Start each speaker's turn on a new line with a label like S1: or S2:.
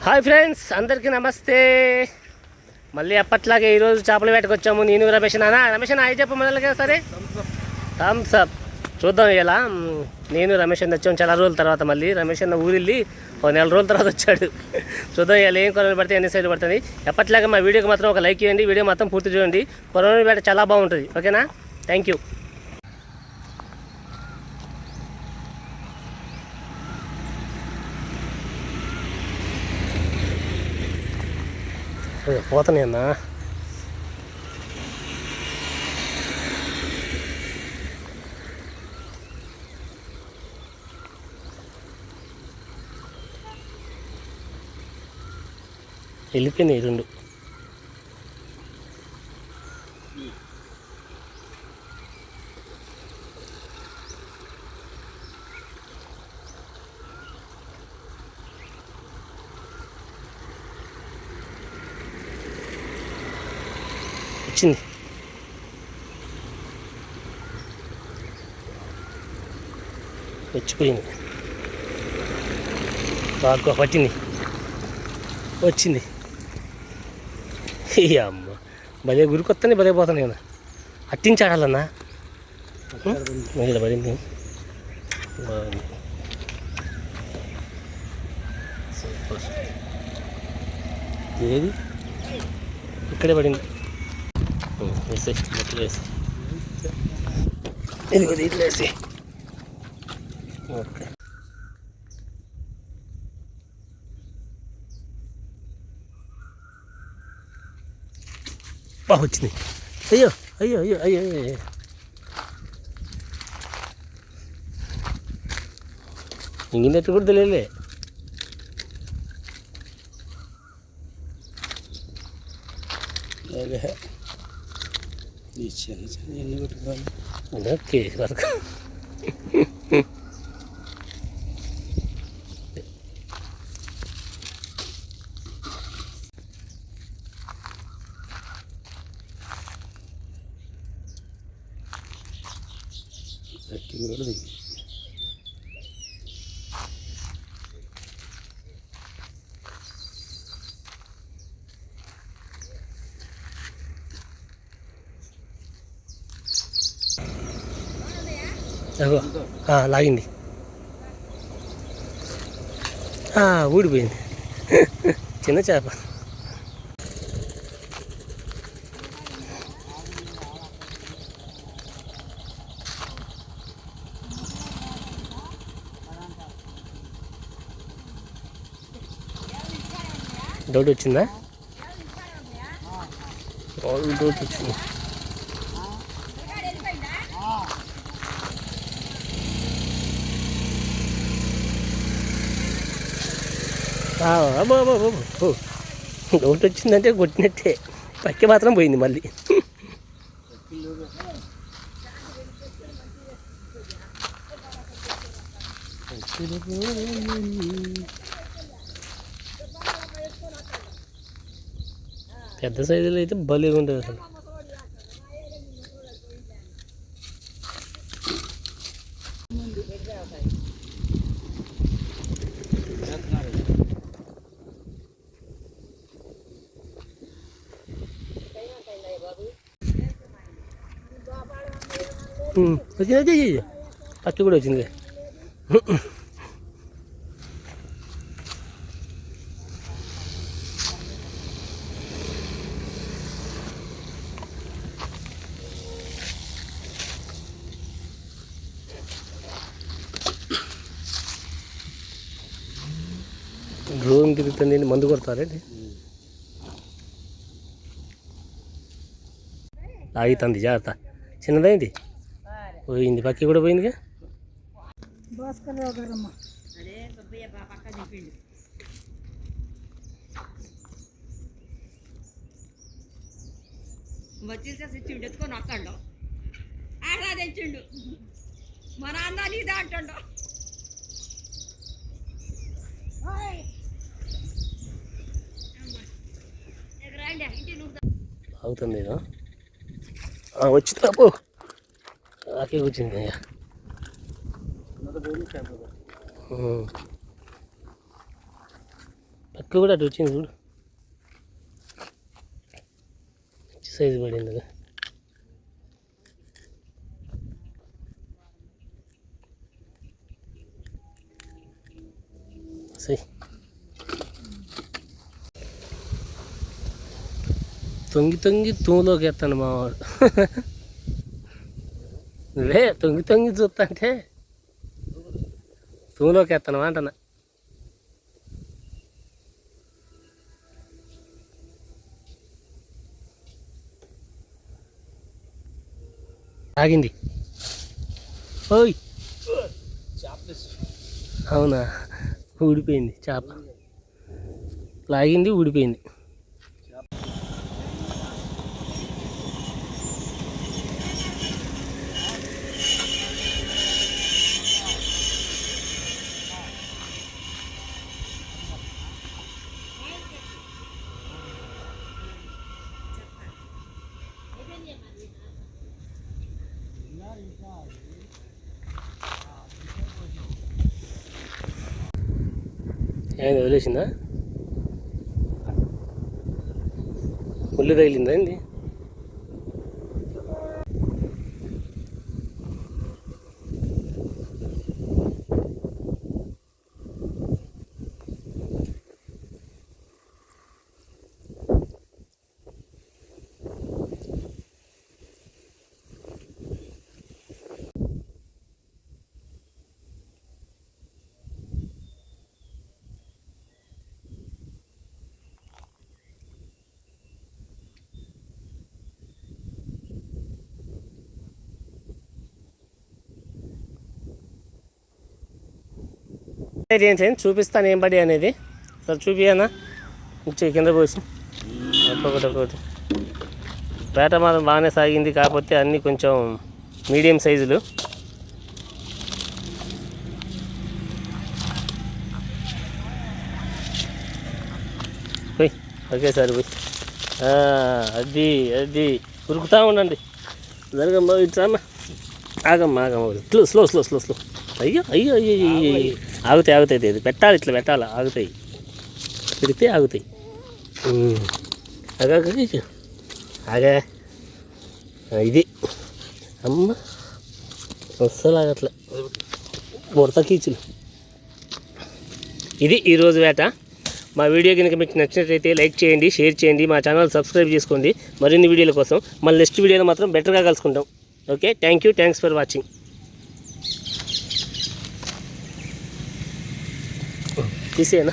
S1: Hi friends, అందరికీ నమస్తే. మళ్ళీ అప్పట్లాగే ఈరోజు చేపల వేటకు వచ్చాము. నేను రమేష్ రమేష్ హాయ్ చెప్పు మొదలుగా సరే. Thumbs up. చూద్దాం ఇలా. నేను రమేష్ అన్న వచ్చాము చాలా రోజుల తర్వాత. మళ్ళీ రమేష్ అన్న ఊరిల్లి ఒక నెల రోజుల తర్వాత వచ్చాడు. చూద్దాం ఇలా ఏం కొనలు పడితే ఎన్ని సైడ్లు పడుతుంది. ఎప్పట్లాగా మా వీడియోకి మాత్రం ఒక లైక్ ఇవ్వండి. వీడియో మొత్తం పూర్తి చూడండి. కొనలు వేట చాలా బాగుంటుంది. ఓకేనా? Thank you. పోతున్నాయి అన్న. వెళ్ళిపోయినాయి రెండు. వచ్చింది. వచ్చిపోయింది. బాగా పట్టింది. వచ్చింది. అమ్మ భలే గురికొత్తని భలే పోతాను కదా. అట్టించాడాలన్నా మీద పడింది. బాగుంది. ఏది ఇక్కడే పడింది. వేసే బట్టలు వేసి ఇదిగో ఇట్లా వేసి. ఓకే. బాగా వచ్చింది. అయ్యో అయ్యో అయ్యో అయ్యో అయ్యో. ఇంగినట్టు కూడా తెలియలే. ఓకే వరకు లాగింది. ఊడిపోయింది. చిన్న చేప. డౌట్ వచ్చిందా? డౌట్ వచ్చింది. డౌట్ వచ్చిందంటే కొట్టినట్టే. పక్కి మాత్రం పోయింది మళ్ళీ. పెద్ద సైజులో అయితే భలేగా ఉంటుంది అసలు. వచ్చింది. పచ్చి కూడా వచ్చింది. డ్రోన్ తిరుగుతుంది. మందు కొడతారండి. ఆగుతుంది. జాగ్రత్త. చిన్నదైంది. పోయింది. పక్కి కూడా పోయిందిగా.
S2: తెచ్చిండు ఎత్తుకొని అక్కండు ఆడా తెచ్చిండు మా నాన్న ఇదే అంటాడు.
S1: అవుతుంది. వచ్చింది. పో ఆకే కూర్చుంది. పక్క రెక్క కూడా అటు వచ్చింది చూడు, సైజు పడింది కదా. సై తొంగి తొంగి తూలోకి ఎత్తాను మావాడు. నువ్వే తొంగి తొంగి చూస్తా అంటే తూలోకి ఎత్తాను అంటనా. ఆగింది. ఓయ్ అవునా, ఊడిపోయింది చేప, లాగింది ఊడిపోయింది. ఏంది వదిలేసిందా, ముళ్ళు తగిలిందా ఏంది? చూపిస్తాను ఏం పడి అనేది, సార్ చూపియనా, కింద పోసి ఒక్కొక్కటి. వేట మాత్రం బాగానే సాగింది, కాకపోతే అన్నీ కొంచెం మీడియం సైజులు. పోయి ఒకేసారి పోయి అది అది ఉరుకుతూ ఉండండి. జరగమ్మా ఇట్లా ఆగమ్మా slow slow slow slow slow. అయ్యో అయ్యో అయ్యో అయ్యో ఆగుతాయి అది పెట్టాలి, ఇట్లా పెట్టాలి, ఆగుతాయి, పెడితే ఆగుతాయి. ఆగా ఇది అమ్మ అస్సలు ఆగట్లే, ముడత కీచులు. ఇది ఈరోజు వేట. మా వీడియో కనుక మీకు నచ్చినట్లయితే లైక్ చేయండి, షేర్ చేయండి, మా ఛానల్ సబ్స్క్రైబ్ చేసుకోండి మరిన్ని వీడియోల కోసం. మళ్ళీ నెక్స్ట్ వీడియోలో మాత్రం బెటర్గా కలుసుకుంటాం. Okay, thanks for watching. తీసేనా.